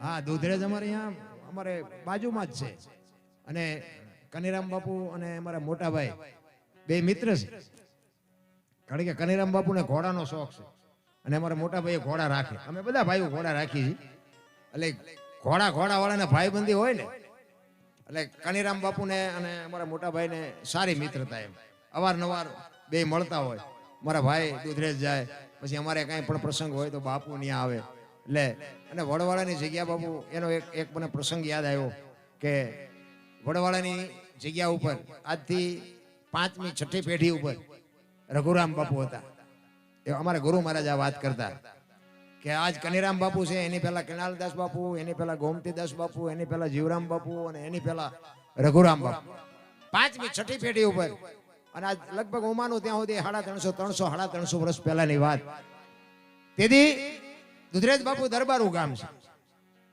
હા, દુધરેજ અમારે અહીંયા અમારે બાજુમાં જ છે. અને કનીરામ બાપુ અને અમારા મોટા ભાઈ બે મિત્ર છે. કારણ કે કનીરામ બાપુને ઘોડાનો શોખ છે અને અમારા મોટા ભાઈ ઘોડા રાખે. અમે બધા ભાઈઓ ઘોડા રાખી છીએ. એટલે ઘોડા વાળાના ભાઈબંધી હોય ને, એટલે કનીરામ બાપુને અને અમારા મોટા ભાઈને સારી મિત્રતા. એમ અવારનવાર બે મળતા હોય. મારા ભાઈ દુધરેજ જાય, પછી અમારે કાંઈ પણ પ્રસંગ હોય તો બાપુ ત્યાં આવે. એટલે અને વડવાળાની જગ્યા બાપુ એનો એક મને પ્રસંગ યાદ આવ્યો કે વડવાળાની જગ્યા ઉપર આજથી 5મી 6ઠી પેઢી ઉપર રઘુરામ બાપુ હતા. એ અમારા ગુરુ મહારાજ આ વાત કરતા કે આજ કનીરામ બાપુ છે, એની પહેલા કણાલદાસ બાપુ, એની પહેલા ગોમતીદાસ બાપુ, એની પહેલા જીવરામ બાપુ અને એની પહેલા રઘુરામ બાપુ. 5મી 6ઠી પેઢી ઉપર. અને આજ લગભગ હું માનું ત્યાં સુધી 350 વર્ષ પહેલાની વાત. તેથી દુધરેજ બાપુ દરબારું ગામ છે.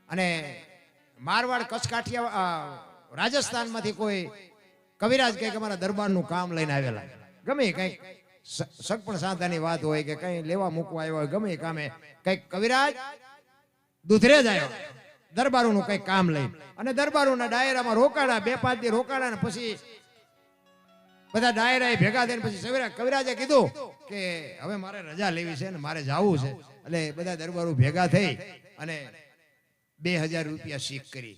અને મારવાડ કચ્છ કાઠિયા રાજસ્થાનમાંથી કોઈ કવિરાજ કંઈક અમારા દરબારનું કામ લઈને આવેલા. ગમે કંઈક સગપણ સાંધાની વાત હોય કે કંઈ લેવા મૂકવા આવ્યો હોય, ગમે કામે કંઈક કવિરાજ દુધરેજ આવ્યો દરબારોનું કંઈક કામ લઈ. અને દરબારોના ડાયરામાં રોકાડા, 2-5 દી રોકાડા ને પછી બધા ડાયરા ભેગા થઈને પછી સવેરા કવિરાજે કીધું કે હવે મારે રજા લેવી છે ને મારે જવું છે. એટલે બધા દરબારો ભેગા થઈ અને 2000 રૂપિયા શીખ કરી.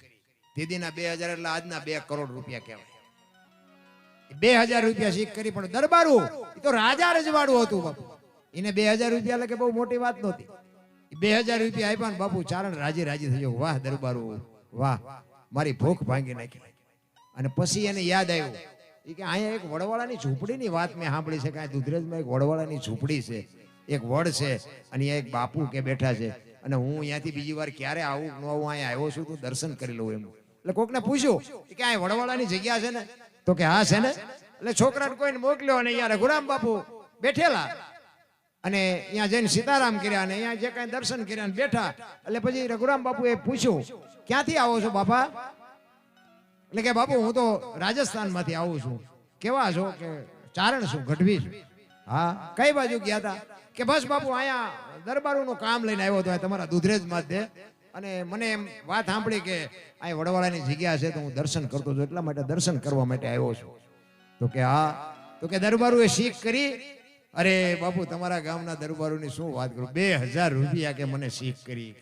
દીદીના 2000 એટલે આજના 2 કરોડ રૂપિયા કહેવાય. 2000 રૂપિયા શીખ કરી. પણ દરબારું એ તો રાજા રજવાડું હતું બાપુ. એને 2000 રૂપિયા એટલે કે બહુ મોટી વાત નહોતી. 2000 રૂપિયા આપ્યા ને બાપુ ચારણ રાજી થઈ ગયો. વાહ દરબારું વાહ, મારી ભૂખ ભાંગી નાખી. અને પછી એને યાદ આવ્યું કે અહીંયા એક વડવાળાની ઝૂંપડીની વાત મેં સાંભળી છે કે આ દુધરેજમાં એક વડવાળાની ઝૂંપડી છે, એક વડ છે અને અહીંયા એક બાપુ કે બેઠા છે. અને હું અહીંયાથી બીજી વાર ક્યારે આવું ન આવું, અહીંયા આવ્યો છું તો દર્શન કરી લઉં એમ. એટલે કોકને પૂછ્યું કે આ વડવાળાની જગ્યા છે ને? તો કે હા છે ને. એટલે છોકરાને કોઈને મોકલ્યો અને અહીંયા રઘુરામ બાપુ બેઠેલા અને અહીંયા જઈને સીતારામ કર્યા અને અહીંયા જે કાંઈ દર્શન કર્યા બેઠા. એટલે પછી રઘુરામ બાપુએ પૂછ્યું ક્યાંથી આવો છો બાપા? એટલે કે બાપુ હું તો રાજસ્થાનમાંથી આવું છું. કેવા છો? કે ચારણ છું, ગઢવી છું. હા, કઈ બાજુ ગયા હતા? કે બસ બાપુ અહીંયા દરબારોનું કામ લઈને આવ્યો હતો તમારા દુધરેજમાં જ. અને મને એમ વાત સાંભળી કે આ વડવાળાની જગ્યા છે તો હું દર્શન કરતો છું, એટલા માટે દર્શન કરવા માટે આવ્યો છું. તો કે હા. તો કે દરબારોએ શીખ કરી? અરે બાપુ તમારા ગામના દરબારોની શું વાત કરું, 2000 રૂપિયા કે મને શીખ કરી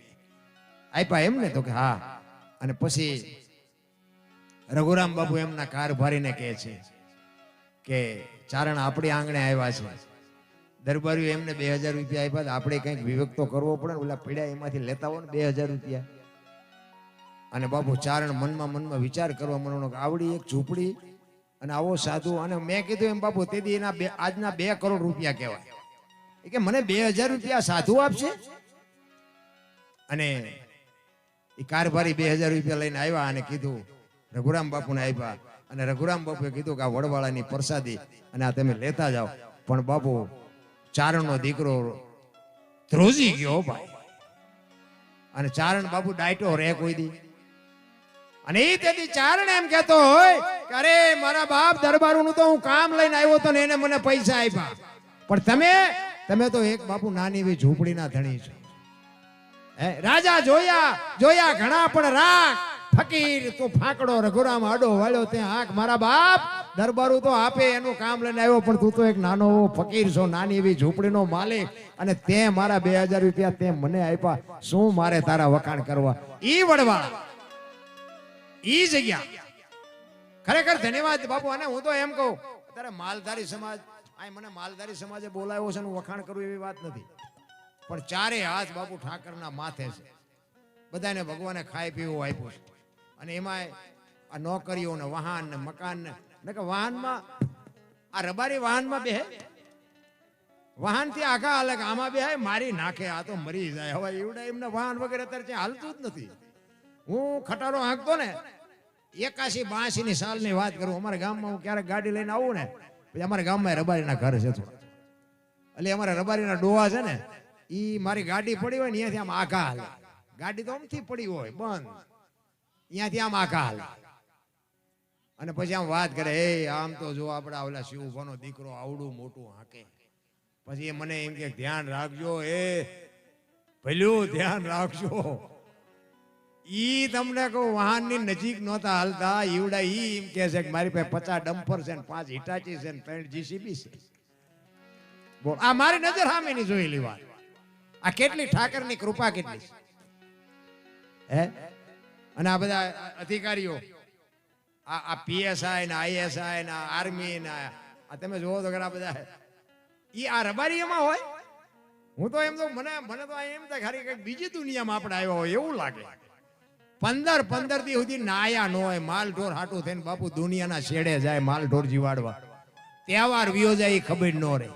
આપ્યા એમ ને? તો કે હા. અને પછી રઘુરામ બાપુ એમના કારભારીને કહે છે કે ચારણ આપણી આંગણે આવ્યા છે, દરબારીઓ એમને 2000 રૂપિયા આપ્યા, આપણે કંઈક વિવેક તો કરવો પડે ને. ઓલા પીડા એમાંથી લેતા હોય ને 2000 રૂપિયા. અને બાપુ ચારણ મનમાં વિચાર કરવા માંડ્યો કે આવડી એક ઝૂંપડી અને આવો સાધુ. અને મેં કીધું એમ બાપુ તેથી એના આજના 2 કરોડ રૂપિયા કહેવાય. કે મને 2000 રૂપિયા સાધુ આપશે? અને એ કારભારી 2000 રૂપિયા લઈને આવ્યા અને કીધું રઘુરામ બાપુને આપ્યા. અને રઘુરામ બાપુએ કીધું કે આ વડવાળાની પ્રસાદી અને આ તમે લેતા જાઓ. પણ બાપુ ચારણનો દીકરો ધ્રુજી ગયો ભાઈ. અને ચારણ બાપુ ડાયટો રે કોઈ દી. અને એ તેથી ચારણ એમ કહેતો હોય કે અરે મારા બાપ દરબારોનું તો હું કામ લઈને આવ્યો તો ને એને મને પૈસા આપ્યા. પણ તમે તો એક બાપુ નાની એવી ઝૂંપડીના ધણી છો. રાજા જોયા ઘણા પણ રાખ ફકીર તો ફાંકડો રઘુરામ આડો વાળ્યો તે આંખ. મારા બાપ દરબારું તો આપે એનું કામ લઈને આવ્યો, પણ તું તો એક નાનો ફકીર છો, નાની એવી ઝૂંપડીનો માલિક. અને તે મારા 2000 રૂપિયા તે મને આપ્યા. શું મારે તારા વખાણ કરવા? ઈ વડવાળા ઈ જગ્યા ખરેખર ધન્યવાદ બાપુ. અને હું તો એમ કહું અત્યારે માલધારી સમાજ મને માલધારી સમાજે બોલાવ્યો છે, વખાણ કરવું એવી વાત નથી. પણ 4 હાથ બાપુ ઠાકરના માથે છે. બધાને ભગવાને ખાઈ પીવું આપ્યું છે. અને એમાં આ નોકરીઓ ને વાહન ને મકાન ને કે વાહનમાં આ રબારી વાહનમાં બેહે, વાહન થી આખા અલગ આમાં બેહે મારી નાખે. આ તો મરી જાય. હવે એવડા એમના વાહન વગેરે અત્યારે હાલતું જ નથી. હું ખટારો હાંકતો ને 81-82 ની સાલની વાત કરું. અમારા ગામમાં હું ક્યારેક ગાડી લઈને આવું ને, પછી અમારા ગામમાં રબારીના ઘર છે થોડા. એટલે અમારા રબારીના ડોવા છે ને, ઈ મારી ગાડી પડી હોય ને અહીંયાથી આમ આઘા હાલે. ગાડી તો આમથી પડી હોય બંધ, અહીંયાથી આમ આઘા હાલે. અને પછી આમ વાત કરે, એ આમ તો જો આપડા ઓલા શિવભાનો દીકરો આવડું મોટું હાકે. પછી એ મને એમ કે ધ્યાન રાખજો, એ ભલ્યું ધ્યાન રાખજો. ઈ તમને કહું વાહનની નજીક નહોતા હાલતા ઈવડા ઈ એમ કહે છે કે મારી પાસે 50 ડમ્પર છે ને 5 હિટાચી છે ને 3 જીસીબી છે. બોલ આ મારી નજર સામેની જોયેલી વાત. આ કેટલી ઠાકરની કૃપા કેટલી છે. હે અને આ બધા અધિકારીઓ આ પીએસઆઈ ને આઈએસઆઈ ને આર્મી ને આ તમે જોવો તો ઘણા બધા ઈ આ રબારી એમાં હોય. હું તો એમ તો મને તો એમ થાય ખરી કઈક બીજી દુનિયામાં આપણે આવ્યા હોય એવું લાગે. 15 દી સુધી નાયા ન હોય માલ ઢોર હાટું થઈને બાપુ દુનિયાના છેડે જાય માલ ઢોર જીવાડવા. તહેવાર વિયો જાય ખબર ન રહે.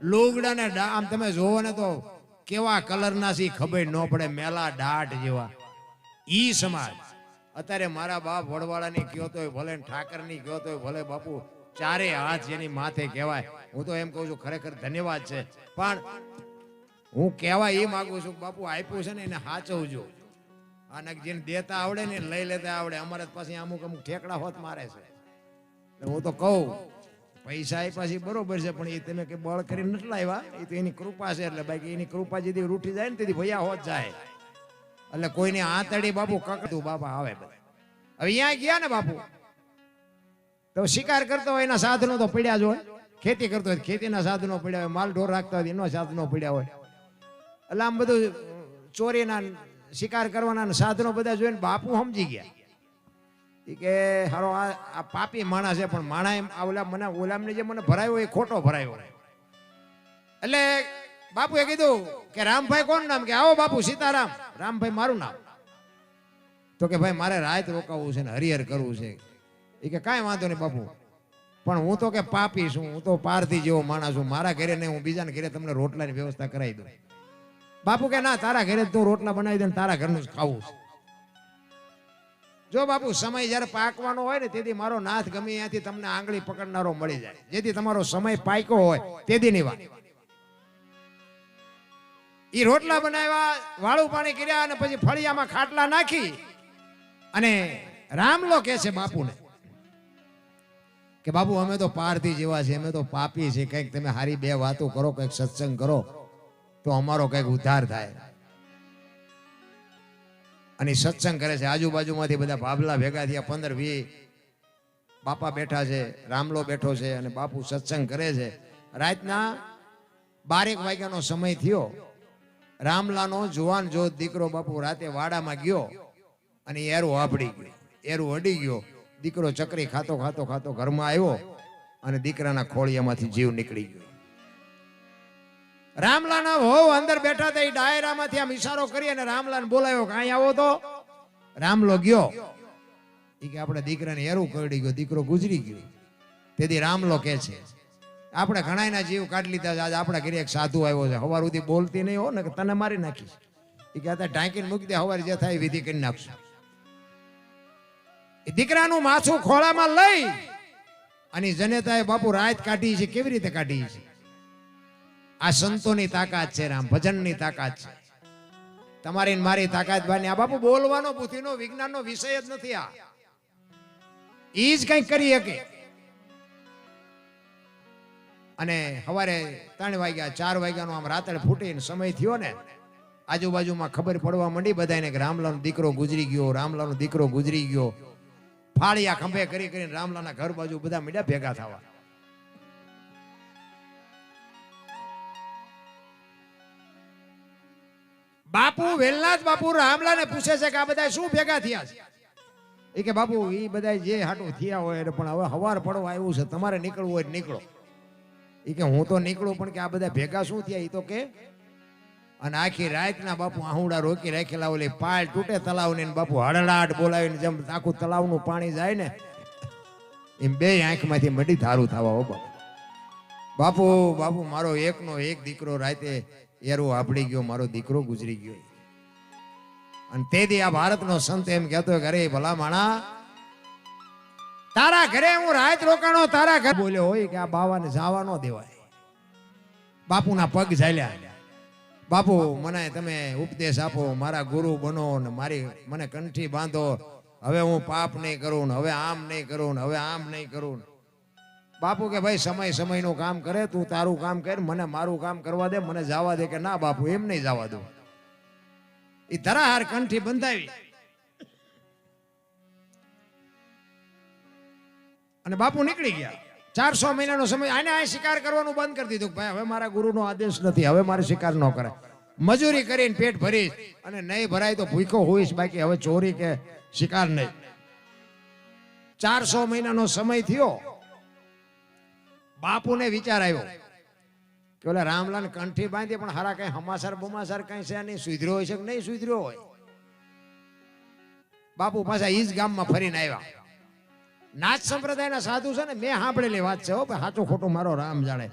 લુગડા ને આમ તમે જોવો ને તો કેવા કલરના સી ખબર ન પડે મેલા ડાઢ જેવા. ઈ સમાજ અત્યારે મારા બાપ વડવાળાની કયો તોય ભલે ઠાકરની કયો તોય ભલે બાપુ ચારે હાથ જેની માથે કહેવાય. હું તો એમ કહું છું ખરેખર ધન્યવાદ છે. પણ હું કહેવા એ માંગુ છું બાપુ આપ્યું છે ને એને સાચવજો. આને જેને દેતા આવડે ને લઈ લેતા આવડે. અમારે પાસે અમુક ઠેકડા હોત મારે છે. હું તો કહું પૈસા આપ્યા છે બરોબર છે પણ એ તમે કે બળ કરીને નથી લાવ્યા. એ તો એની કૃપા છે. એટલે બાકી એની કૃપા જેથી રૂઠી જાય ને તેથી ભૈયા હોત જાય. એટલે કોઈની આંતડી બાપુ કકડતું બાપા આવે. હવે અહીંયા ગયા ને બાપુ તો શિકાર કરતો હોય એના સાધનો તો પડ્યા જ હોય. ખેતી કરતો હોય ખેતીના સાધનો પડ્યા હોય. માલ ઢોર રાખતા હોય એના સાધનો પડ્યા હોય. એટલે આમ બધું ચોરીના શિકાર કરવાના સાધનો બધા જોઈને બાપુ સમજી ગયા કે હારો આ પાપી માણસ છે. પણ માણા એમ ઓલામને જે મને ભરાયો એ ખોટો ભરાયો. એટલે બાપુએ કીધું કે રામભાઈ કોણ નામ? કે આવો બાપુ સીતારામ. રામભાઈ મારું નામ. તો કે ભાઈ મારે રાત રોકાવું છે ને હરિહર કરવું છે. એ કે કાંઈ વાંધો નહીં બાપુ પણ હું તો કે પાપી છું. હું તો પારથી જેવો માણસ છું. મારા ઘરે નહીં હું બીજાના ઘરે તમને રોટલાની વ્યવસ્થા કરાવી દઉં. બાપુ કે ના તારા ઘરે તો રોટલા બનાવી દે તારા ઘરનું જ ખાવું છે. જો બાપુ સમય જયારે પાકવાનો હોય ને તેથી મારો નાથ ગમે ત્યાંથી તમને આંગળી પકડનારો મળી જાય. જેથી તમારો સમય પાક્યો હોય તેદીની વાત. ઈ રોટલા બનાવ્યા વાળું પાણી કર્યા અને પછી ફળિયામાં ખાટલા નાખી અને રામલો કે છે બાપુને કે બાપુ અમે તો પારધી જેવા છે. અમે તો પાપી છે. કંઈક તમે હારી બે વાતો કરો કંઈક સત્સંગ કરો તો અમારો કંઈક ઉદ્ધાર થાય. અને સત્સંગ કરે છે. આજુબાજુમાંથી બધા ભાભલા ભેગા થયા 15-20 બાપા બેઠા છે. રામલો બેઠો છે અને બાપુ સત્સંગ કરે છે. રાતના 12 વાગ્યાનો સમય થયો. રામલાનો જુવાન જોત દીકરો બાપુ રાતે વાડામાં ગયો અને એરું આપડી ગયો. એરું અડી ગયો. દીકરો ચકરી ખાતો ખાતો ખાતો ઘરમાં આવ્યો અને દીકરાના ખોળિયામાંથી જીવ નીકળી ગયો. રામલાના વહુ અંદર બેઠા હતા. એ ડાયરામાંથી આમ ઈશારો કરી અને રામલાને બોલાવ્યો કે અહીં આવો. તો રામલો ગયો. એ કે આપણે દીકરાને એરું કરડી ગયો. દીકરો ગુજરી ગયો. તેથી રામલો કે છે આપણે ઘણાના જીવ કાઢી લીધા. આજ આપણા ઘરે એક સાધુ આવ્યો છે. સવાર સુધી બોલતી નહીં હો ને તને મારી નાખીશ. એ કે ઢાંકીને મૂકી દે. સવારે જે થાય વિધિ કરી નાખશું. એ દીકરાનું માથું ખોળામાં લઈ અને જનેતાએ બાપુ રાત કાઢી છે. કેવી રીતે કાઢી છે? આ સંતોની તાકાત છે. રામ ભજનની તાકાત છે. તમારી મારી તાકાત બાની. આ બાપુ બોલવાનો બુદ્ધિનો વિજ્ઞાનનો વિષય જ નથી. આ ઈ જ કંઈક કરી શકે. અને સવારે 3 વાગ્યા 4 વાગ્યાનો આમ રાતડે ફૂટીને સમય થયો ને આજુબાજુમાં ખબર પડવા માંડી બધાને કે રામલાનો દીકરો ગુજરી ગયો. રામલાનો દીકરો ગુજરી ગયો. ફાળિયા ખંભે કરી કરીને રામલાના ઘર બાજુ બધા મીડિયા ભેગા થવા. બાપુ વેલનાથ બાપુ રામલાને પૂછે છે કે આ બધા શું ભેગા થયા છે? એ કે બાપુ એ બધા જે હાટું થયા હોય પણ હવે હવાર પડવા આવ્યું છે. તમારે નીકળવું હોય નીકળો. એ કે હું તો નીકળું પણ કે આ બધા ભેગા શું થયા? એ તો કે અને આખી રાતના બાપુ આહુડા રોકી રાખેલા. ઓલી પાળ તૂટે તલાવની બાપુ હળડાટ બોલાવીને જેમ આખું તલાવનું પાણી જાય ને એમ બે આંખમાંથી મડી ધારું થવા. હો બાપુ બાપુ મારો એકનો એક દીકરો રાતે એરો આપડી ગયો. મારો દીકરો ગુજરી ગયો. અને તેથી આ ભારતનો સંત એમ કહેતો કે અરે ભલા માણા તારા ઘરે હું રાત રોકાણો. તારા ઘરે બોલ્યો હોય કે આ બાવાને જવા ન દેવાય. બાપુના પગ ઝાલ્યા. બાપુ મને તમે ઉપદેશ આપો. મારા ગુરુ બનો ને મને કંઠી બાંધો. હવે હું પાપ નહીં કરું ને હવે આમ નહીં કરું ને હવે આમ નહીં કરું. બાપુ કે ભાઈ સમયનું કામ કરે. તું તારું કામ કર. મને મારું કામ કરવા દે. મને જવા દે. કે ના બાપુ એમ નહીં જવા દો. એ ધરાહાર કંઠી બંધાવી અને બાપુ નીકળી ગયા. 400 મહિનાનો સમય આને આ શિકાર કરવાનું બંધ કરી દીધું. ભાઈ હવે મારા ગુરુનો આદેશ નથી, હવે મારે શિકાર ન કરાય. મજૂરી કરીને પેટ ભરીશ અને નહીં ભરાય તો ભૂખો હોઈશ, બાકી હવે ચોરી કે શિકાર નહીં. 400 મહિનાનો સમય થયો. બાપુને વિચાર આવ્યો કે ઓલા રામલાલ કંઠી બાંધી પણ હારા કઈ હમાસર બમાસર કઈ છે નહીં, સુધર્યો હોય છે કે નહીં સુધર્યો હોય. બાપુ પાછા ઈ જ ગામમાં ફરીને આવ્યા. નાથ સંપ્રદાયના સાધુ છે ને, મેં સાંભળેલી વાત છે હો, સાચું ખોટું મારો રામ જાણે.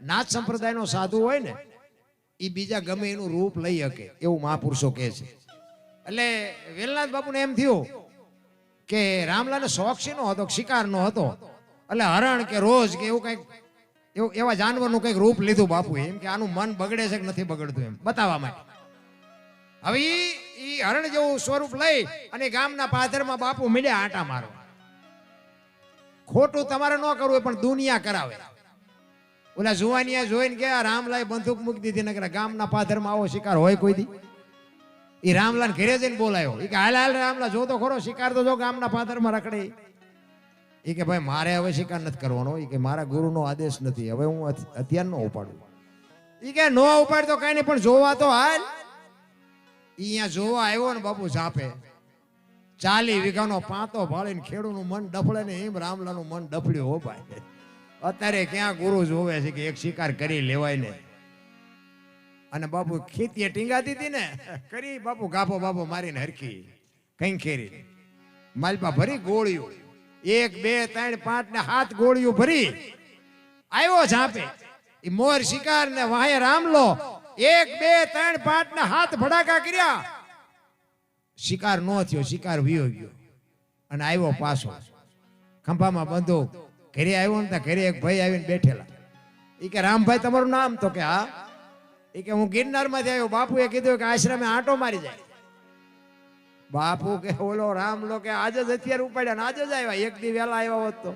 નાથ સંપ્રદાયનો સાધુ હોય ને એ બીજા ગમે એનું રૂપ લઈ શકે એવું મહાપુરુષો કહે છે. એટલે વેલનાથ બાપુને એમ થયું કે રામલાલને શોખ શેનો હતો, શિકારનો હતો. એટલે હરણ કે રોજ કે એવું કઈક એવા જાનવરનું કઈક રૂપ લીધું બાપુએ, એમ કે આનું મન બગડે છે કે નથી બગડતું એમ બતાવવા માટે. હવે ઈ હરણ જેવું સ્વરૂપ લઈ અને ગામના પાદરમાં બાપુ મીડ્યા આટા મારવા. ખોટું તમારે ન કરવું હોય પણ દુનિયા કરાવે. ઓલા જુવાનિયા જોઈને કે રામલાલ બંદૂક મૂકી દીધી ને ગામના પાદરમાં આવો શિકાર હોય કોઈ દી. એ રામલાલ ઘરે જઈને બોલાયો, એ કે હાલ હાલ રામલાલ જો તો ખરો શિકાર તો જો ગામના પાદરમાં રખડે. એ કે ભાઈ મારે હવે શિકાર નથી કરવાનો, એ કે મારા ગુરુનો આદેશ નથી, હવે હું હથિયાર ન ઉપાડું. એ કે નો ઉપાડ તો કઈ નહીં પણ જોવા તો હાલ. અહીંયા જોવા આવ્યો ને બાપુ ઝાપે 40 વીઘાનો પાંતો ભાળીને ખેડૂનું મન ડફળે ને એમ રામલાનું મન ડફળ્યું હો ભાઈ. અત્યારે ક્યાં ગુરુ જોવે છે કે એક શિકાર કરી લેવાય ને. અને બાપુ ખેતીએ ટીંગાતી હતી ને કરી બાપુ ગાભો બાપો મારીને હરખી કઈ ખેરી માલપા ભરી ગોળીઓ 1 2 3 5 ને 7 ગોળીઓ ભરી આવ્યો ઝાપે. એ મોર શિકાર ને વાહે રામલો 1 2 3 5 ને 7 ભડાકા કર્યા. શિકાર નો થયો, શિકાર વિયો ગયો અને આવ્યો પાછો ખંભામાં બંધો. ઘરે આવ્યો ને ઘરે એક ભાઈ આવીને બેઠેલા. એ કે રામભાઈ તમારું નામ? તો કે હા. એ કે હું ગિરનાર માંથી આવ્યો. બાપુએ કીધું કે આશ્રમે આંટો મારી જાય. બાપુ કે ઓલો રામલો કે આજે જ હથિયાર ઉપાડ્યા ને આજે જ આવ્યા, એક દી વહેલા આવ્યા હોત તો.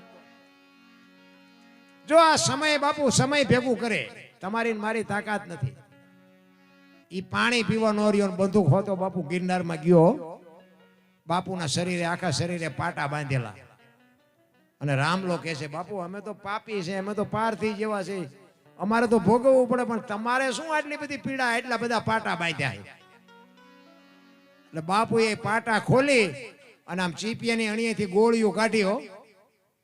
જો આ સમય બાપુ સમય ભેગું કરે, તમારી મારી તાકાત નથી. ઈ પાણી પીવા નો રહ્યો ને બંદૂક હોતો બાપુ ગિરનારમાં ગયો. બાપુના શરીરે આખા શરીરે પાટા બાંધેલા. અને રામલો કહે છે બાપુ અમે તો પાપી છે, અમે તો પારથી જેવા છે, અમારે તો ભોગવવું પડે, પણ તમારે શું આટલી બધી પીડા, એટલા બધા પાટા બાંધ્યા. એટલે બાપુ એ પાટા ખોલી અને આમ ચીપિયાની અણીએથી ગોળીઓ કાઢ્યો.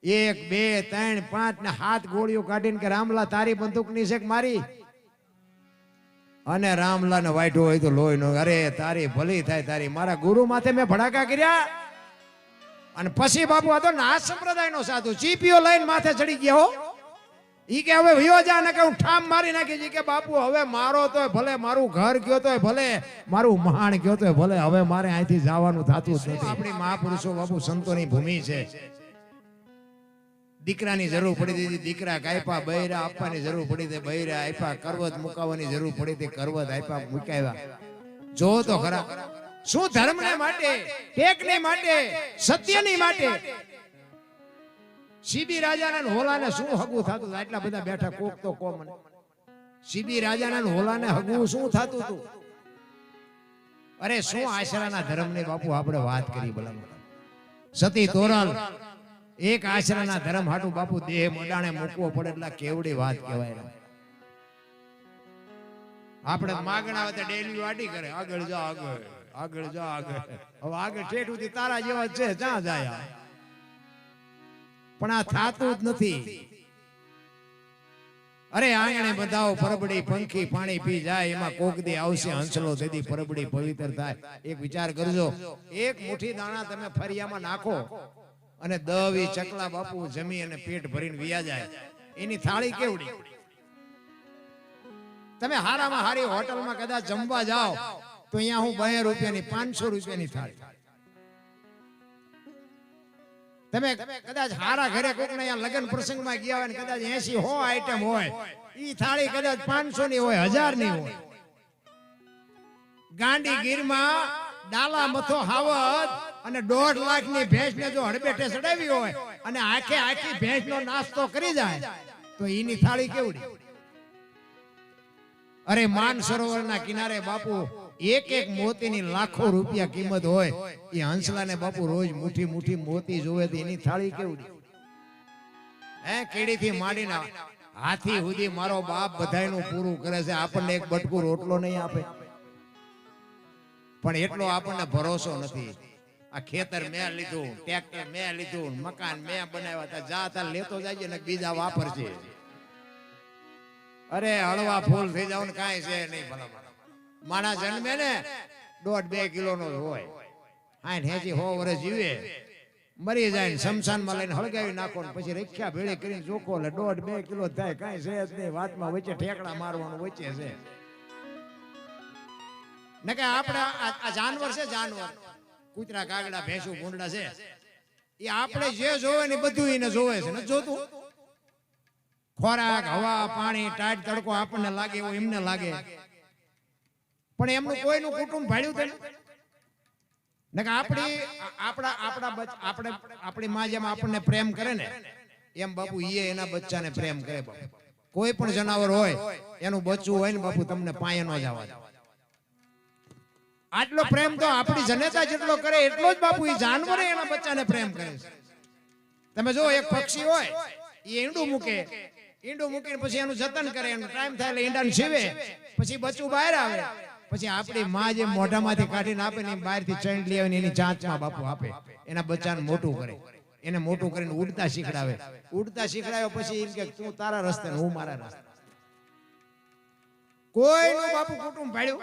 1 2 3 5 ને 7 ગોળીઓ કાઢીને કે રામલા તારી બંદૂકની છે કે મારી? અને રામલા ને વાઢો હોય તો લોહી નો. અરે તારી ભલી થાય તારી, મારા ગુરુ માથે મેં ભડાકા કર્યા. અને પછી બાપુ આ તો નાથ સંપ્રદાયનો સાધુ ચીપીઓ લઈને માથે ચડી ગયો. ઈ કે હવે વિયો જા ને કે હું ઠામ મારી નાખી. કે બાપુ હવે મારો તોય ભલે, મારું ઘર ગયો તોય ભલે, મારું મહાણ ગયો તોય ભલે, હવે મારે અહીંથી જવાનું થતું જ નથી. આપણી મહાપુરુષો બાપુ સંતોની ભૂમિ છે. દીકરાની જરૂર પડી હતી, દીકરા કાપ્યા. બૈરા આપવાની જરૂર પડી હતી, બૈરા આપ્યા. કરવત મુકાવવાની જરૂર પડી હતી, કરવત આપ્યા, મુકાવ્યા. જો તો ખરા શું ધર્મને માટે, ટેકને માટે, સત્યની માટે. સીબી રાજાના હોલાને શું હગું થતું? આટલા બધા બેઠા કોક તો કો મને. સીબી રાજાના હોલાને હગું શું થતું હતું? અરે શું આશરાના ધર્મની બાપુ આપણે વાત કરી. ભલા સતી તોરલ એક આશરાના ધર્મ હાટું બાપુ દેહ મોડાણે મૂકવો પડે એટલે કેવડી વાત કહેવાય. આપણે માગણા હોય તો ડેલી વાડી કરે, આગળ જા આગળ, આગળ જા આગળ. હવે આગળ ઠેઠ સુધી તારા જેવા છે જ્યાં જાય, પણ આ થાતું જ નથી. અરે આંગણે બધાઓ પરબડી પંખી પાણી પી જાય, એમાં કોક દી આવશે હંસલો, તેથી પરબડી પવિત્ર થાય. એક વિચાર કરજો, એક મુઠ્ઠી દાણા તમે ફરિયામાં નાખો અને 10 ચકલા બાપુ જમી અને પેટ ભરીને વિયા જાય. એની થાળી કેવડી? તમે હારામાં હારી હોટલમાં કદાચ જમવા જાઓ તો અહીંયા હું 2 રૂપિયાની 500 રૂપિયાની થાળી. તમે કદાચ હારા ઘરે કોક ને લગ્ન પ્રસંગમાં ગયા હોય ને કદાચ 80 100 આઈટમ હોય, ઈ થાળી કદાચ 500 ની હોય, 1000 ની હોય. ગાંડી ગીરમાં ડાલા મથો હાવત અને 1.5 લાખ ની ભેંસ ને જો હડબેટે ચડાવી હોય અને આખે આખી ભેંસ નો નાસ્તો કરી જાય તો એની થાળી કેવડી? અરે માન સરોવરના કિનારે બાપુ એક મોતીની લાખો રૂપિયા કિંમત હોય. એ હંસલાને બાપુ રોજ મુઠ્ઠી મુઠ્ઠી મોતી જોવે તો એની થાળી કેવડી? હે કીડીથી માંડીને હાથી સુધી મારો બાપ બધાયનું પૂરું કરે છે. આપણને એક બટકું રોટલો નહીં આપે, પણ એટલો આપણને ભરોસો નથી. આ ખેતર મેં લીધું, ટ્રેક્ટર મેં લીધું, મકાન મેં બનાવ્યા હતા, જા તાર લેતો જાય ને બીજા વાપરશે. અરે હળવા ફૂલ થઈ જાવ ને કાંઈ છે નહીં. ભલા માણસ જન્મે ને 1.5-2 કિલોનો હોય, 60-80 વર્ષ જીવે, મરી જાય ને શમશાનમાં લઈને હળગાવી નાખો ને પછી રખ્યા ભેળી કરીને જોખો એટલે 1.5-2 કિલો થાય. કાંઈ છે જ નહીં. વાતમાં વચ્ચે ઠેકડા મારવાનું વચ્ચે છે ને કે આપણે આ જાનવર છે, જાનવર કૂતરા કાગડા ભેંસું ભૂંડડા છે, એ આપણે જે જોવે ને બધું એને જોવે છે. નથી જોતું? ખોરાક, હવા, પાણી, ટાઈટ, તડકો આપણને લાગે એવું એમને લાગે, પણ એમનું કોઈનું કુટુંબ ભાડ્યું છે ને કે આપણી માં જેમ આપણને પ્રેમ કરે ને એમ બાપુ એ એના બચ્ચાને પ્રેમ કરે. બાપુ કોઈ પણ જનાવર હોય એનું બચ્ચું હોય ને બાપુ તમને પાયે ન જવા દે. આટલો પ્રેમ તો આપણી જનેતા જેટલો કરે એટલો જ બાપુ એ જાનવર એના બચ્ચાને પ્રેમ કરે છે. તમે જો એક પક્ષી હોય એ ઈંડું મૂકે, ઈંડું મૂકીને પછી એનું જતન કરે, એનો ટાઈમ થાય એટલે ઈંડાને સીવે, પછી બચ્ચું બહાર આવે, પછી આપણી માં જે મોઢામાંથી કાઢીને આપે ને બહારથી ચણ લઈ આવીને એની ચાંચમાં બાપુ આપે, એના બચ્ચાને મોટું કરે, એને મોટું કરીને ઉડતા શીખડાવે. ઉડતા શીખડાવ્યો પછી એમ કે તું તારા રસ્તે ને હું મારા રસ્તે. કોઈનું બાપુ કુટુંબ ભાડ્યું?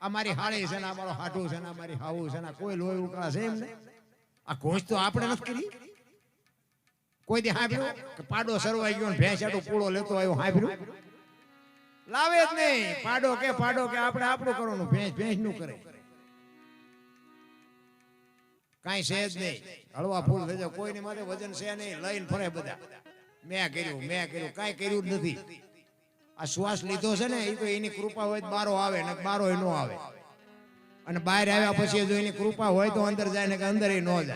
આ મારી હાળી છે ને, આ મારો હાટું છે ને, આ મારી હાવું છે ને, કોઈ લોહી ઉકળા છે એમને? આ ઘોષ તો આપણે નથી કરી. કોઈ દી સાંભળ્યું કે પાડો સરવાઈ ગયો ને ભેંસ આટું પૂળો લેતો આવ્યો? સાંભળ્યું? લાવે જ નહીં. પાડો કે આપણે આપણું કરવાનું, ભેંસ ભેંસનું કરે. કાંઈ છે જ નહીં. હળવા ફૂલ થઈ જાવ, કોઈની માથે વજન છે નહીં, લઈને ફરે બધા. મેં કર્યું, કાંઈ કર્યું જ નથી. આ શ્વાસ લીધો છે ને એ તો એની કૃપા હોય બારો આવે ને બારો ન આવે, અને બહાર આવ્યા પછી જો એની કૃપા હોય તો અંદર જાય ને કે અંદર ન જાય.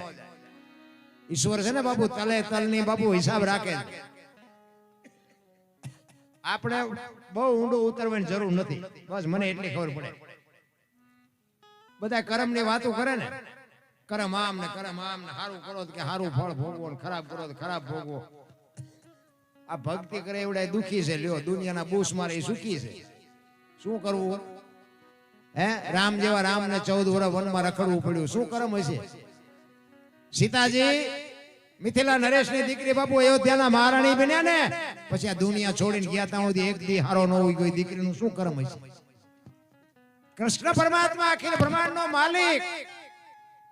ઈશ્વર છે ને બાપુ તલે તલની બાપુ હિસાબ રાખે છે. આપણે બહુ ઊંડું ઉતરવાની જરૂર નથી, બસ મને એટલી ખબર પડે. બધા કર્મની વાતો કરે ને, કર્મ આમ ને સારું કરો કે સારું ફળ ભોગવો ને ખરાબ કરો તો ખરાબ ભોગવો. આ ભક્તિ કરે એવડા દુખી છે. લ્યો દુનિયાના બૂસ મારે એ સુખી છે. શું કરવું? હે રામ જેવા રામને 14 વર્ષ વનમાં રખડવું પડ્યું. શું કર્મ હશે? સીતાજી મિથિલા નરેશની દીકરી બાપુ અયોધ્યાના મહારાણી બન્યા ને પછી આ દુનિયા છોડીને ગયા ત્યાં સુધી એક દી હારો ન હોય કોઈ દીકરીનું શું કર્મ હશે? કૃષ્ણ પરમાત્મા અખિલ બ્રહ્માંડનો માલિક,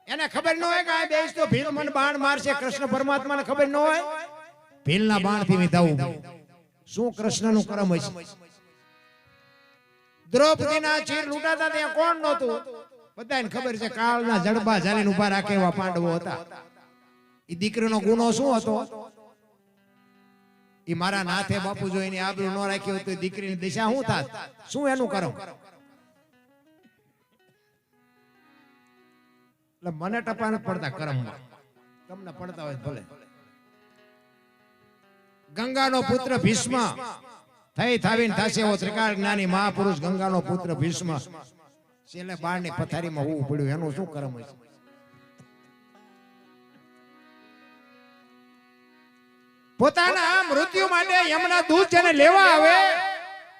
એને ખબર ન હોય કે આ દેશ તો ભીલ મન બાણ મારશે. કૃષ્ણ પરમાત્માને ખબર ન હોય ભીલના બાણથી વિધાવું. શું કૃષ્ણનું કર્મ હશે? દ્રૌપદીના ચીર લૂંટાતા ત્યાં કોણ નહોતું? બધાને ખબર છે. કાળના જડબા ઝાલીને ઉભા રાખે એવા પાંડવો હતા. એ દીકરીનો ગુનો શું હતો? એ મારા નાથે બાપુ જો એની આબરૂ ન રાખી હોય તો દીકરીની દિશા શું થાત? શું એનું કર્મ? એટલે મને ટપા નથી પડતા કર્મમાં, તમને પડતા હોય ભલે. ગંગાનો પુત્ર ભીષ્મ થઈ થાવીને થશે એવો ત્રિકાળ જ્ઞાની મહાપુરુષ ગંગાનો પુત્ર ભીષ્મ છેલ્લે બાળની પથારીમાં હોવું પડ્યું. એનું શું કર્મ છે? પોતાના મૃત્યુ માટે યમના દૂત જેને લેવા આવે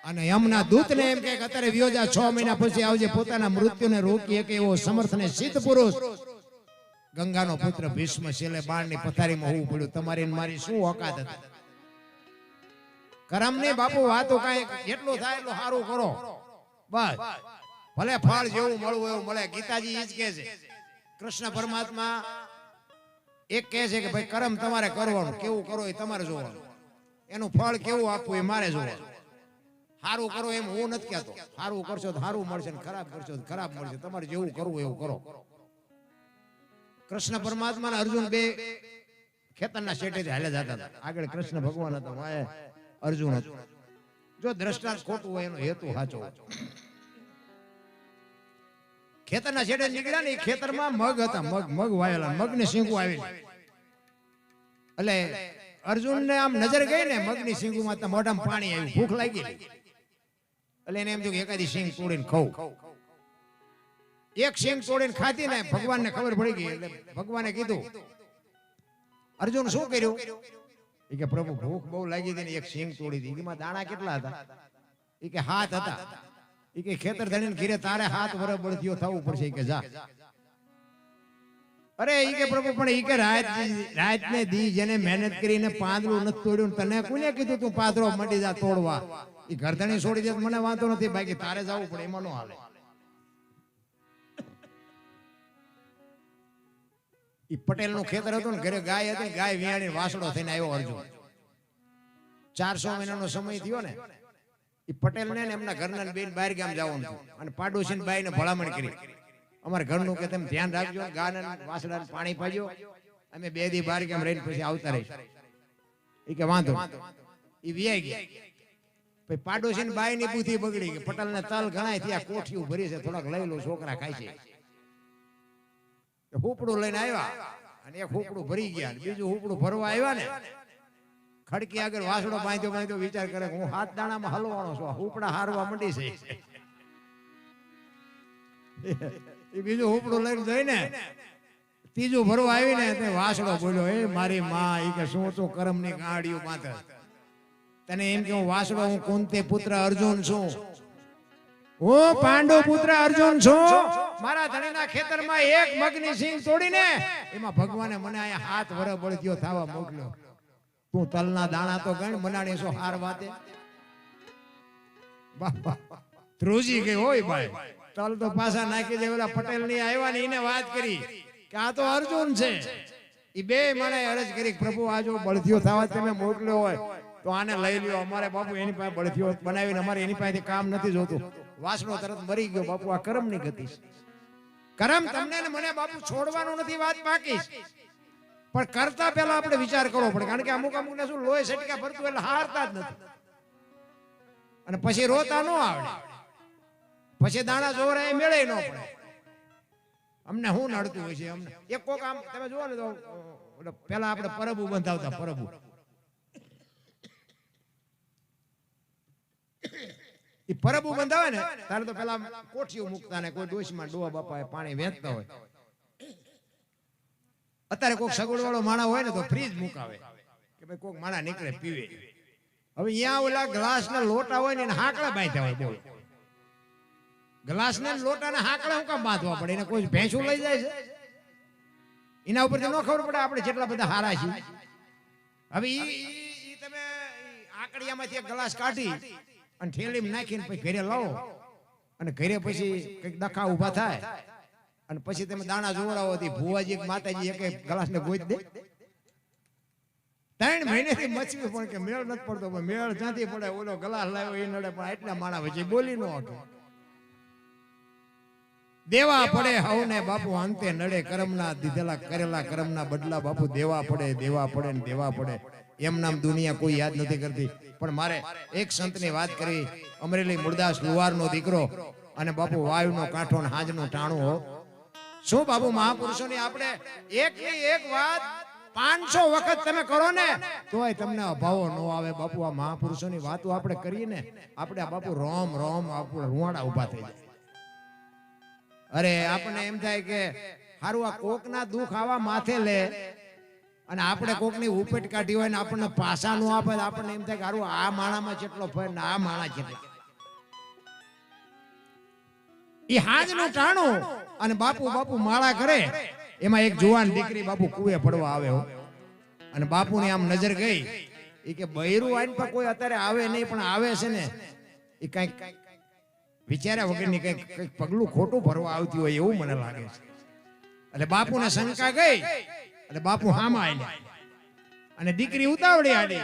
અને યમના દૂતને એમ કે અત્યારે વિયોજા 6 મહિના પછી આવજે, પોતાના મૃત્યુને રોકી શકે એવો સમર્થ ને સિદ્ધ પુરુષ ગંગાનો પુત્ર ભીષ્મ છેલ્લે બાળની પથારીમાં હોવું પડ્યું. તમારી મારી શું ઓકાત હતી? કર્મની બાપુ વાતો કાંઈ એટલું થાય એટલું સારું કરો બસ, ભલે ફળ જેવું મળવું એવું મળે. ગીતાજી ઈ જ કહે છે. કૃષ્ણ પરમાત્મા એક કહે છે કે ભાઈ કર્મ તમારે કરવાનું, કેવું કરો એ તમારે જોવાનું, એનું ફળ કેવું આપવું એ મારે જોવાનું. સારું કરો એમ હું નથી કહેતો. સારું કરશો તો સારું મળશે ને ખરાબ કરશો તો ખરાબ મળશે. તમારે જેવું કરવું એવું કરો. કૃષ્ણ પરમાત્મા અને અર્જુન બે ખેતરના શેઠેથી હાલ્યા જતા હતા. આગળ કૃષ્ણ ભગવાન હતા, વાય અર્જુન હતો. જો દ્રષ્ટાંત ખોટું હોય એનો હેતુ સાચો હોય. ખેતરના શેઠે નીકળ્યા ને ખેતરમાં મગ હતા, મગ વાયેલા, મગની શીંગું આવી. એટલે અર્જુનને આમ નજર ગઈ ને મગની શીંગુમાં, મોઢામાં પાણી આવ્યું, ભૂખ લાગી. એટલે એને એમ થયું કે એકાદી શીંગ તોડીને ખાઉં. એક શીંગ તોડીને ખાધી ને ભગવાનને ખબર પડી ગઈ. એટલે ભગવાને કીધું, અર્જુન શું કર્યું? એ કે પ્રભુ ભૂખ બહુ લાગી હતી ને એક સિંગ તોડી હતી. એમાં દાણા કેટલા હતા? એ કે 7 હતા. એ કે ખેતર ધણીને ઘીરે તારે 7 વર્ષ બળદિયો થવું પડશે. કે જા. અરે ઈ કે પ્રભુ પણ ઈ કે રાત ને દી જેને મહેનત કરીને પાંદડું નથી તોડ્યું, તને કોને કીધું તું પાદરો મંડી જા તોડવા? ઈ ઘરધણી છોડી દે મને વાંધો નથી, બાકી તારે જવું પડે, એમાં નો હાલે. ઈ પટેલ નું ખેતર હતું ને, ઘરે ગાય હતી, ગાય વિયાણી વાસડો થઈને આવ્યો અર્જુન. 400 મહિનાનો સમય થયો ને, ઈ પટેલ ને એમના ઘરના બેન બહાર ગામ જવાનું અને પાડોશી બાઈ ને ભલામણ કરી, અમારા ઘરનું કે તમે ધ્યાન રાખજો, ગાને વાસડાને પાણી પાજો, અમે 2 દી બહાર ગામ રહીને પછી આવતા રહીશું. એ કે વાંધો. એ વિયાઈ ગયા. પછી પાડોશી બાઈ ની બુદ્ધિ બગડી ગઈ. પટેલ ને તલ ગણાય ત્યાં કોઠિયું ભરી છે, થોડાક લઈ લો, છોકરા ખાય છે. હુપડું લઈને આવ્યા અને એક હુપડું ભરી ગયા, બીજું હુપડું ભરવા આવ્યા ને, ખડકી આગળ વાસડો બાંધ્યો, વિચાર કરે હું 7 દાણામાં હલવાનો છું, હુપડા હારવા મંડી છે. એ બીજું હુપડું લઈને જઈને ત્રીજું ભરવા આવીને તે વાસડો બોલ્યો, એ મારી માં, ઈ કે શું તો કરમની ગાડીઓ માથે તને એમ કે હું વાસડો, હું કુંતી પુત્ર અર્જુન છું, હું પાંડુ પુત્ર અર્જુન છું. મારા ધણીના ખેતરમાં એક મગની સિંગ તોડીને એમાં ભગવાને મને અહીંયા 7 વર્ષ બળદિયો થવા મોકલ્યો. તું તલના દાણા તો ગણ, મનાણી છો હાર વાતે. બાપા ધ્રુજી ગઈ હોય ભાઈ, તલ તો પાછા નાખી દે. ઓલા પટેલ ની આવ્યા ને એને વાત કરી કે આ તો અર્જુન છે. એ બે મને અરજ કરી, પ્રભુ આ જો બળદિયો થવા તમે મોકલ્યો હોય તો આને લઈ લ્યો. અમારે બાપુ એની પાસે બળદિયો બનાવીને અમારે એની પાસે કામ નથી જોતું. વાસણો તરત મરી ગયો. બાપુ આ કરમ ની ગતિ છે. કરમ તમને ને મને બાપુ છોડવાનું નથી, વાત બાકી. પણ કરતા પહેલા આપણે વિચાર કરવો પડે, કારણ કે અમુક ને શું લોહી સટકા ભરતું એટલે હારતા જ નથી, અને પછી રોતા ન આવડે, પછી દાણા જોરા એ મેળે ન પડે. અમને શું નડતું હોય છે? અમને એક કોક આમ તમે જુઓ ને તો પેલા આપણે પરબુ બંધાવતા, પરબુ એ પરબુ બંધાવે ને ત્યારે તો પેલા કોઠીઓ મૂકતા ને કોઈ ડોશીમાં ડોવા બાપા પાણી વેચતા હોય. અત્યારે કોઈક સગવડ વાળો માણા હોય ને તો ફ્રીજ મુકાવે કે ભાઈ કોઈક માણા નીકળે પીવે. હવે અહીંયા ઓલા ગ્લાસ ના લોટા હોય ને એને હાકડા બાંધ્યા હોય. બોલ, ગ્લાસ ને લોટા ના હાકડા હું કામ બાંધવા પડે? એને કોઈ ભેંસું લઈ જાય છે? એના ઉપરથી ન ખબર પડે આપણે જેટલા બધા હારા છીએ. હવે ઈ તમે આકડિયામાંથી એક ગ્લાસ કાઢી અને થેલીમાં નાખીને પછી ઘરે લાવો, અને ઘરે પછી કઈક ડખા ઉભા થાય, અને પછી તમે દાણા જોવડાવો, ભુવાજી માતાજી એક ગ્લાસ ને ગોઈ દે. 3 મહિનેથી મચવી પણ કે મેળ નથી પડતો. મેળ જ્યાંથી પડે ઓલો ગ્લાસ લાવ્યો એ નડે, પણ એટલા માણા વચ્ચે બોલી નો હકે. દેવા પડે હવને બાપુ અંતે નડે, કરમના દીધેલા કરેલા કરમના બદલા બાપુ દેવા પડે, દેવા પડે ને દેવા પડે. એમ નામ દુનિયા કોઈ યાદ નથી કરતી. પણ મારે એક સંતની વાત કરી, અમરેલી મુરદાસ લુવારનો દીકરો, અને બાપુ વાયુનો કાંઠો ને હાજનું ટાણું હો. શું બાપુ મહાપુરુષોની આપણે એકની એક વાત 500 વખત તમે કરો ને તોય તમને અભાવો ન આવે. બાપુ આ મહાપુરુષોની વાતો આપણે કરીએ ને, આપણે આ બાપુ રોમ રોમ આપણે રૂવાડા ઉભા થઈ જાય. અરે આપણને એમ થાય કે હારું આ કોકના દુઃખ આવા માથે લે, અને આપણે કોકની ઉપેટ કાઢી હોય ને આપણને પાસા નો આપે, આપણને એમ થાય કે હારું આ માણામાં કેટલો ફેર ને આ માણા કેટલા. ઈ હાજનું ટાણું અને બાપુ બાપુ માળા કરે. એમાં એક જુવાન દીકરી બાપુ કુએ પડવા આવે, અને બાપુની આમ નજર ગઈ. એ કે બૈરું આઈન પર કોઈ અત્યારે આવે નહીં, પણ આવે છે ને એ કઈક વિચાર્યા વગરની કઈક પગલું ખોટું ભરવા આવતી હોય એવું મને લાગે છે. એટલે બાપુને શંકા ગઈ, એટલે બાપુ હામાં આવ્યા, અને દીકરી ઉતાવળી આડી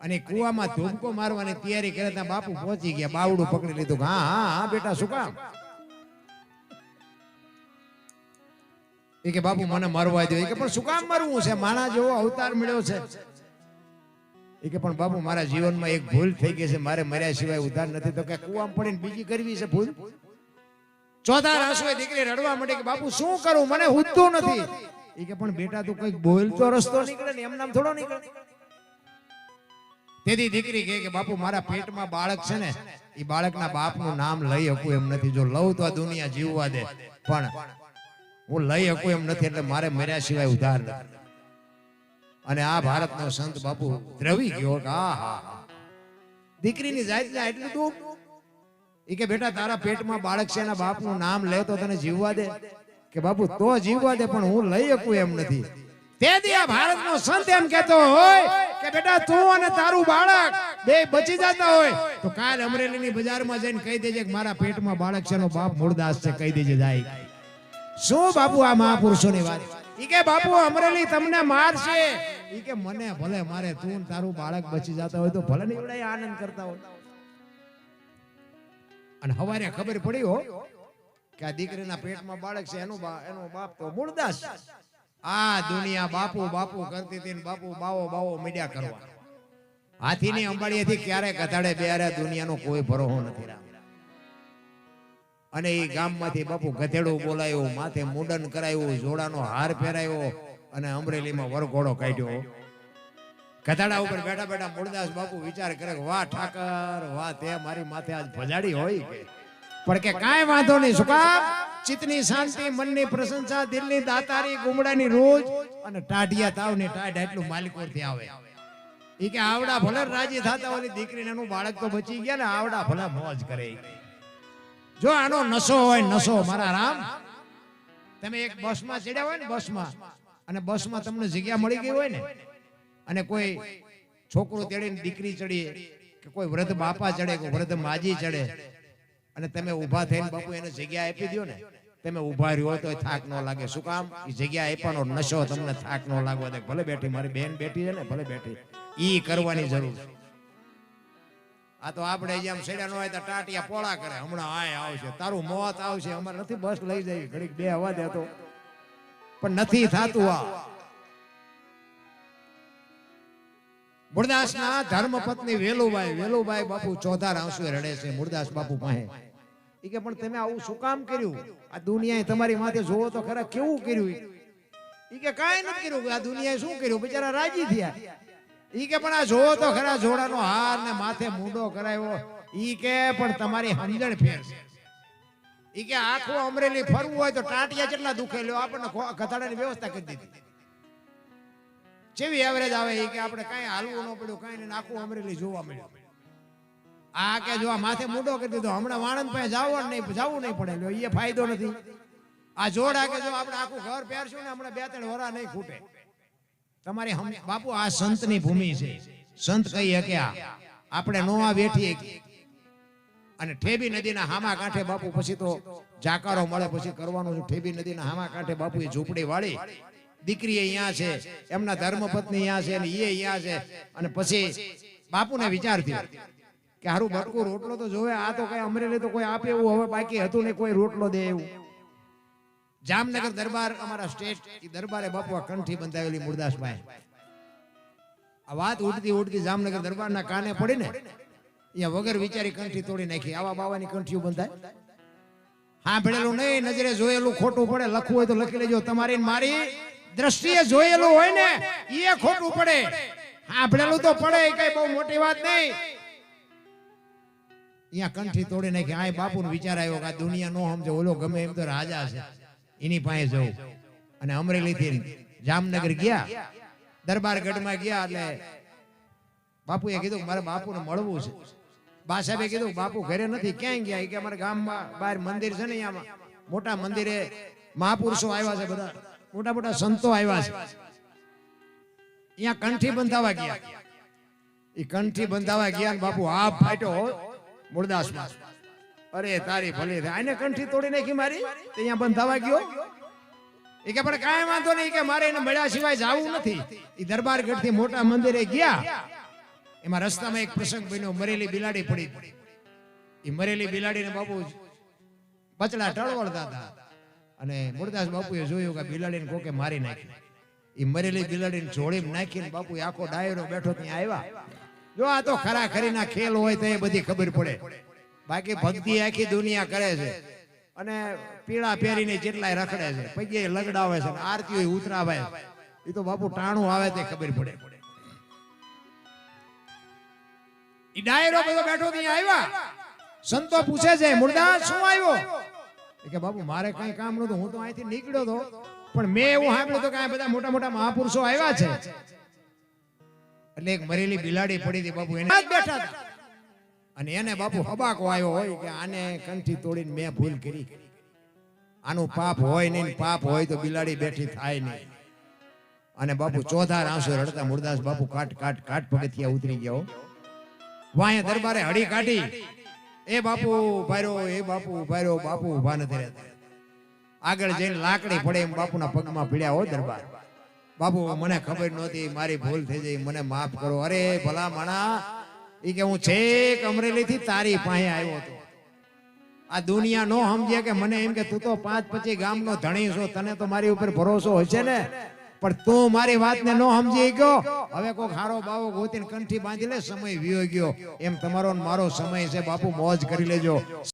અને કુવામાં ધૂમકો મારવાની તૈયારી કરે ત્યાં બાપુ પહોંચી ગયા. બાવડું પકડી લીધું. હા હા હા બેટા, શું કામ? એ કે બાપુ મને મરવા દો. એ કે પણ શું કામ મરવું છે? માણા જેવો અવતાર મળ્યો છે. એ કે પણ બાપુ મારા જીવનમાં એક ભૂલ થઈ ગઈ છે, મારે મર્યા સિવાય ઉધાર નથી. તો કે કુવામાં પડીને બીજી કરવી છે ભૂલ? ચોથા આંસુએ દીકરી રડવા માંડી કે બાપુ શું કરું, મને હુજતું નથી. એ કે પણ બેટા તું કઈક બોલતો રસ્તો નીકળે ને, એમ નામ થોડો નીકળે. તેથી દીકરી કહે કે બાપુ મારા પેટમાં બાળક છે ને, એ બાળકના બાપનું નામ લઈ શકું એમ નથી. જો લઉં તો આ દુનિયા જીવવા દે, પણ હું લઈ શકું એમ નથી, એટલે મારે મર્યા સિવાય ઉધાર નથી. અને આ ભારતનો સંત બાપુ દ્રવી ગયો કે દીકરીની જાતને એટલું દુઃખ. એ કે બેટા તારા પેટમાં બાળક છે એના બાપનું નામ લે તો તને જીવવા દે? કે બાપુ તો જીવવા દે પણ હું લઈ શકું એમ નથી. તેથી આ ભારતનો સંત એમ કહેતો હોય કે બેટા તું અને તારું બાળક બે બચી જતા હોય તો કાલ અમરેલીની બજારમાં જઈને કહી દેજે કે મારા પેટમાં બાળક છે એનો બાપ મૂળદાસ છે, કહી દેજે જાય. શું બાપુ આ મહાપુરુષોની વાત. ઈ કે બાપુ અમરેલી તમને મારશે. ઈ કે મને ભલે મારે, તું તારું બાળક બચી જતા હોય તો ભલે ને એવડા આનંદ કરતા હોય. અને હવારે ખબર પડી હો કે આ દીકરીના પેટમાં બાળક છે એનો બાપ તો મૂળદાસ. આ દુનિયા બાપુ બાપુ કરતી હતી ને બાપુ બાવો બાવો મીડિયા કરવા. હાથીની અંબાડીએથી ક્યારે કથાડે બેરે દુનિયાનો કોઈ ભરોસો નથી રામ. અને એ ગામમાંથી બાપુ ગધેડું બોલાયું, માથે મુંડન કરાયું, જોડાનો હાર પહેરાયો અને અમરેલીમાં વરઘોડો કાઢ્યો. ગધાડા ઉપર બેઠા બેઠા મૂળદાસ બાપુ વિચાર કરે કે વાહ ઠાકર વાહ, તે મારી માથે આજ ભજાડી હોય કે. પણ કે કાંઈ વાંધો નહીં. શું કામ? ચિત્તની શાંતિ, મનની પ્રશંસા, દિલની દાતારી, ગુમડાની રોજ અને ટાઢિયા તાવની ટાઢ એટલું માલિકોરથી આવે. ઈ કે આવડા ભલે રાજી થતા હોય દીકરીને એનું બાળક તો બચી ગયા ને, આવડા ભલે મોજ કરે. જો આનો નશો હોય નશો મારા રામ. તમે એક બસમાં ચડ્યા હોય ને, બસમાં, અને બસમાં તમને જગ્યા મળી ગઈ હોય ને, અને કોઈ છોકરો તેડીને દીકરી ચડીએ કે કોઈ વૃદ્ધ બાપા ચડે કે વૃદ્ધ માજી ચડે અને તમે ઊભા થઈને બાપુ એને જગ્યા આપી દો ને, તમે ઊભા રહ્યો તો થાક ન લાગે. શું કામ? એ જગ્યા આપવાનો નશો તમને થાક ન લાગવા દે. ભલે બેઠી મારી બેન બેઠી છે ને, ભલે બેઠી, ઈ કરવાની જરૂર છે. આ તો આપણે જેમ સેડા નો હોય તો ટાટિયા પોળા કરે, હમણાં આય આવશે, તારું મોત આવશે, અમારે નથી બસ લઈ જાય ઘડીક બે હવા દે તો, પણ નથી થાતું. આ મૂળદાસના ધર્મપત્ની વેલુબાઈ બાપુ ચોધાર આંસુએ રડે છે મૂળદાસ બાપુ પાસે. ઈ કે પણ તમે આવું શું કામ કર્યું? આ દુનિયાએ તમારી માથે જોવો તો ખરા કેવું કર્યું. ઈ કે કાંઈ નથી કર્યું. આ દુનિયાએ શું કર્યું? બિચારા રાજી થયા. ઈ કે પણ આ જોવો તો ખરા, જોડાનો હાર ને માથે મૂંડો કરાયો. ઈ કે પણ તમારી સમજણ ફેર છે. ઈ કે આખું અમરેલી ફરવું હોય તો ટાટિયા કેટલા દુખે લ્યો, આપણને કથાડાની વ્યવસ્થા કરી દીધી. જેવી એવરેજ આવે એ કે આપણે કાંઈ હાલવું ન પડ્યું, કાંઈ નહીં, આખું અમરેલી જોવા મળ્યું. આ કે જો માથે મૂંડો કરી દીધો, હમણાં વાણંદ પાસે જવું નહીં પડે, એ ફાયદો નથી. આ જોડા કે જો આપણે આખું ઘર પહેરશું ને હમણાં 2-3 વરા નહીં ખૂટે. તમારી બાપુ આ સંતની ભૂમિ છે. સંત કહી શકે આપણે નો આ બેઠી. અને ઠેબી નદીના હામા કાંઠે બાપુ પછી તો જાકારો મળે પછી કરવાનું. ઠેબી નદીના હામા કાંઠે બાપુ એ ઝૂંપડી વાળી, દીકરી અહીંયા છે, એમના ધર્મપત્ની અહીંયા છે, અને એ અહીંયા છે. અને પછી બાપુને વિચાર થયો કે હારું બટકું રોટલો તો જોવે. આ તો કઈ અમરેલી તો કોઈ આપે એવું હવે બાકી હતું ને, કોઈ રોટલો દે એવું. જામનગર દરબાર અમારા સ્ટેટ એ દરબારે બાપુ આ કંઠી બંધાવેલી મૂળદાસભાઈ. આ વાત ઉડતી જામનગર દરબારના કાને પડી ને, અહીંયા વગર વિચારી કંઠી તોડી નાખી. આવા બાવાની કંઠીઓ બંધાય? હા ભણેલું નહીં, નજરે જોયેલું ખોટું પડે. લખવું હોય તો લખી લેજો. તમારી મારી દ્રષ્ટિએ જોયેલું હોય ને એ ખોટું પડે. હા ભણેલું તો પડે, કઈ બહુ મોટી વાત નહીં. અહીંયા કંઠી તોડી નાખી. આ બાપુનો વિચાર આવ્યો કે આ દુનિયા નો સમજે, ઓલો ગમે એમ તો રાજા છે, એની પાસે જવું. અને અમરેલી થી જામનગર ગયા, દરબારગઢમાં ગયા. એટલે બાપુએ કીધું મારે બાપુને મળવું છે. બા સાહેબે કીધું બાપુ ઘરે નથી. ક્યાંય ગયા? કે અમારા ગામમાં બહાર મંદિર છે ને, અહીંયા મોટા મંદિરે મહાપુરુષો આવ્યા છે, બધા મોટા મોટા સંતો આવ્યા છે. અહીંયા કંઠી બંધાવા ગયા. એ કંઠી બંધાવા ગયા, બાપુ હાફ ફાટ્યો મૂળદાસમાં. અરે તારી ભલી થાય, આને કંઠી તોડી નાખી મારી, અહીંયા બંધાવા ગયો. એ કે પણ કાંઈ વાંધો નહીં, કે મારે એને મળ્યા સિવાય જવું નથી. એ દરબારગઢ થી મોટા મંદિરે ગયા. એમાં રસ્તામાં એક પ્રસંગ બન્યો, મરેલી બિલાડી પડી. એ મરેલી બિલાડીને બાપુ બચડા ટળવળતા હતા. અને મૂળદાસ બાપુએ જોયું કે બિલાડીને કોકે મારી નાખી. એ મરેલી બિલાડીને જોડીમાં નાખીને બાપુ આખો ડાયરો બેઠો ત્યાં આવ્યા. જો આ તો ખરા ખરીના ખેલ હોય તો એ બધી ખબર પડે. બાકી ભક્તિ આખી દુનિયા કરે છે, અને પીળા પહેરીને જેટલાય રખડે છે, પગે લગડાવે છે, આરતીઓ ઉતરાવે. એ તો બાપુ ટાણું આવે તે ખબર પડે. ઈ ડાયરો બધો બેઠો ત્યાં આવ્યા. સંતો પૂછે છે મૂળદાસ શું આવ્યો? કે બાપુ મારે કઈ કામ નતું, હું તો અહીંથી નીકળ્યો હતો, પણ મેં એવું સાંભળ્યું તો કે બધા મોટા મોટા મહાપુરુષો આવ્યા છે. એટલે એક મરેલી બિલાડી પડી હતી બાપુ એને જ બેઠા હતા અને એને બાપુ હબાકો આવ્યો હોય કે આને કંઠી તોડીને મેં ભૂલ કરી, આનું પાપ હોય નહીં, પાપ હોય તો બિલાડી બેઠી થાય નહીં. અને બાપુ ચોથા આંસુ રડતા મુરદાસ બાપુ કાટ પગથિયા ઉતરી ગયા. વાંહે દરબારે હડી કાઢી, એ બાપુ ભાર્યો, એ બાપુ ભાર્યો, બાપુ ઉભા નથી રહેતા. આગળ જઈને લાકડી પડે એમ બાપુના પગમાં પીડ્યા હો દરબાર. બાપુ મને ખબર નહોતી, મારી ભૂલ થઈ ગઈ, મને માફ કરો. અરે ભલા માણા, એ કે હું છેક અમરેલી થી તારી પાસે આવ્યો હતો. આ દુનિયા નો સમજે કે મને એમ કે તું તો 5-25 ગામનો ધણી છો, તને તો મારી ઉપર ભરોસો હશે ને, પણ તું મારી વાતને નો સમજી ગયો. હવે કોક હારો બાવો ગોતીને કંઠી બાંધી લે, સમય વિયો ગયો. એમ તમારો મારો સમય છે બાપુ, મોજ કરી લેજો.